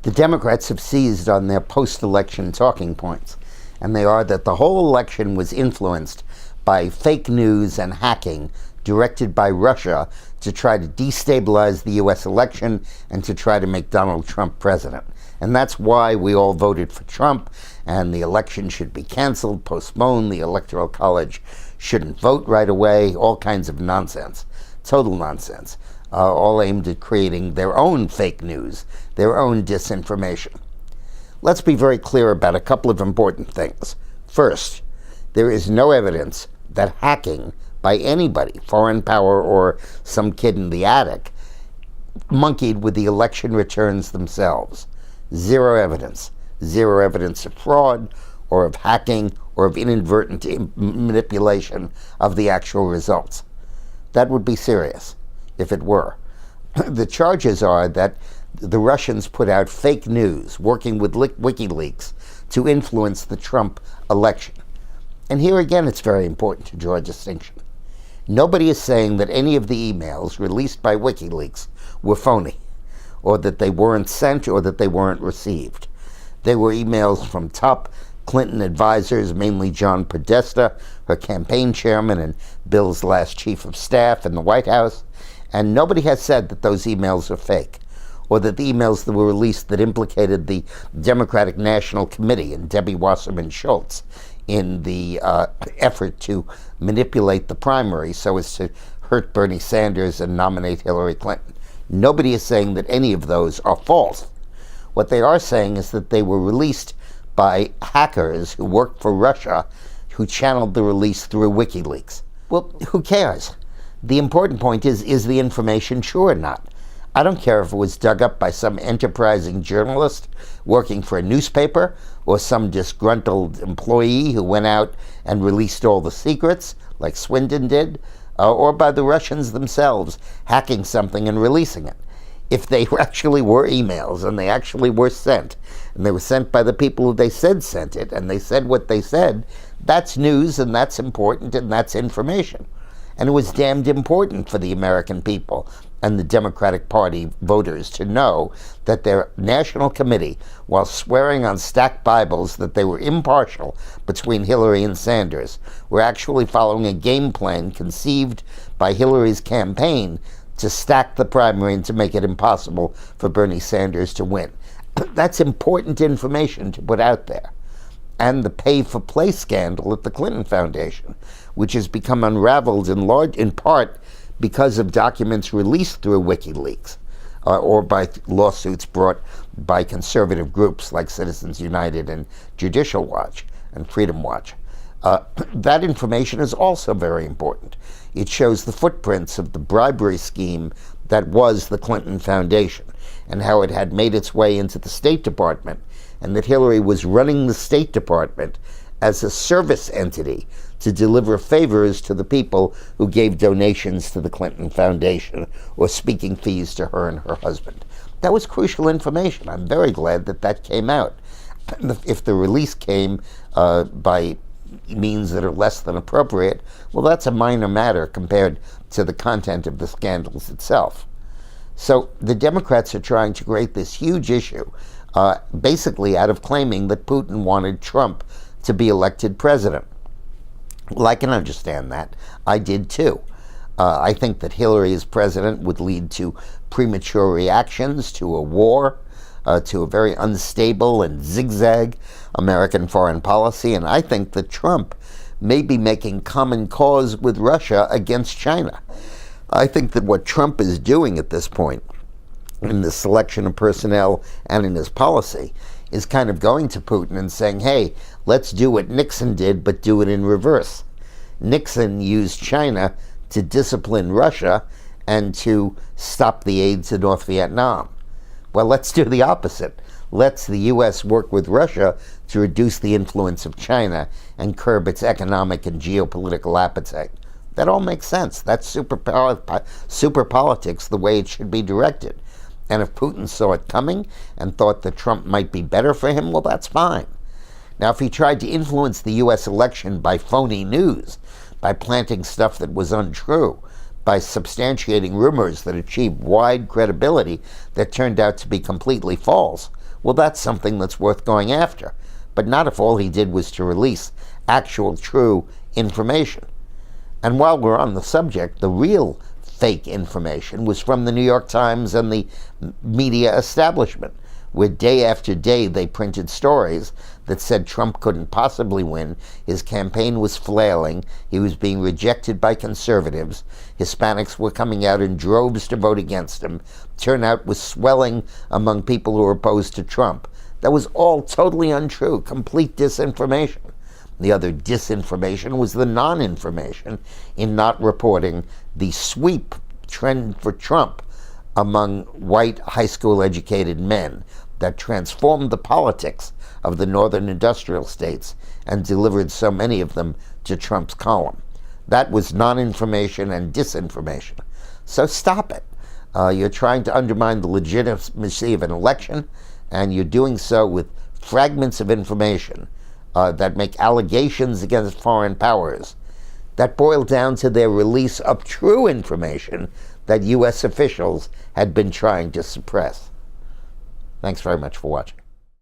The Democrats have seized on their post-election talking points, and they are that the whole election was influenced by fake news and hacking directed by Russia to try to destabilize the U.S. election and to try to make Donald Trump president. And that's why we all voted for Trump, and the election should be canceled, postponed, the Electoral College shouldn't vote right away, all kinds of nonsense, total nonsense, all aimed at creating their own fake news, their own disinformation. Let's be very clear about a couple of important things. First, there is no evidence that hacking by anybody, foreign power or some kid in the attic, monkeyed with the election returns themselves. Zero evidence. Zero evidence of fraud or of hacking or of inadvertent manipulation of the actual results. That would be serious if it were. The charges are that the Russians put out fake news, working with WikiLeaks to influence the Trump election. And here again, it's very important to draw a distinction. Nobody is saying that any of the emails released by WikiLeaks were phony, or that they weren't sent, or that they weren't received. They were emails from top Clinton advisors, mainly John Podesta, her campaign chairman and Bill's last chief of staff in the White House, and nobody has said that those emails are fake, or that the emails that were released that implicated the Democratic National Committee and Debbie Wasserman Schultz in the effort to manipulate the primary so as to hurt Bernie Sanders and nominate Hillary Clinton. Nobody is saying that any of those are false. What they are saying is that they were released by hackers who worked for Russia, who channeled the release through WikiLeaks. Well, who cares? The important point is the information true or not? I don't care if it was dug up by some enterprising journalist working for a newspaper or some disgruntled employee who went out and released all the secrets, like Swindon did, or by the Russians themselves hacking something and releasing it. If they actually were emails and they actually were sent, and they were sent by the people who they said sent it, and they said what they said, that's news and that's important and that's information. And it was damned important for the American people and the Democratic Party voters to know that their national committee, while swearing on stacked Bibles that they were impartial between Hillary and Sanders, were actually following a game plan conceived by Hillary's campaign to stack the primary and to make it impossible for Bernie Sanders to win. That's important information to put out there. And the pay-for-play scandal at the Clinton Foundation, which has become unraveled in part because of documents released through WikiLeaks or by lawsuits brought by conservative groups like Citizens United and Judicial Watch and Freedom Watch. That information is also very important. It shows the footprints of the bribery scheme that was the Clinton Foundation and how it had made its way into the State Department, and that Hillary was running the State Department as a service entity to deliver favors to the people who gave donations to the Clinton Foundation or speaking fees to her and her husband. That was crucial information. I'm very glad that that came out. If the release came by means that are less than appropriate, well, that's a minor matter compared to the content of the scandals itself. So the Democrats are trying to create this huge issue, basically out of claiming that Putin wanted Trump to be elected president. Well, I can understand that. I did too. I think that Hillary as president would lead to premature reactions to a war, to a very unstable and zigzag American foreign policy, and I think that Trump may be making common cause with Russia against China. I think that what Trump is doing at this point in the selection of personnel and in his policy is kind of going to Putin and saying, hey, let's do what Nixon did, but do it in reverse. Nixon used China to discipline Russia and to stop the aid to North Vietnam. Well, let's do the opposite. Let's the U.S. work with Russia to reduce the influence of China and curb its economic and geopolitical appetite. That all makes sense. That's super politics, the way it should be directed. And if Putin saw it coming and thought that Trump might be better for him, well, that's fine. Now, if he tried to influence the U.S. election by phony news, by planting stuff that was untrue, by substantiating rumors that achieved wide credibility that turned out to be completely false, Well, that's something that's worth going after, but not if all he did was to release actual, true information. And while we're on the subject, the real fake information was from the New York Times and the media establishment, where day after day they printed stories that said Trump couldn't possibly win, his campaign was flailing, he was being rejected by conservatives, Hispanics were coming out in droves to vote against him, turnout was swelling among people who were opposed to Trump. That was all totally untrue, complete disinformation. The other disinformation was the non-information in not reporting the sweep trend for Trump among white high school educated men that transformed the politics of the northern industrial states and delivered so many of them to Trump's column. That was non-information and disinformation. So stop it. You're trying to undermine the legitimacy of an election, and you're doing so with fragments of information that make allegations against foreign powers that boil down to their release of true information that U.S. officials had been trying to suppress. Thanks very much for watching.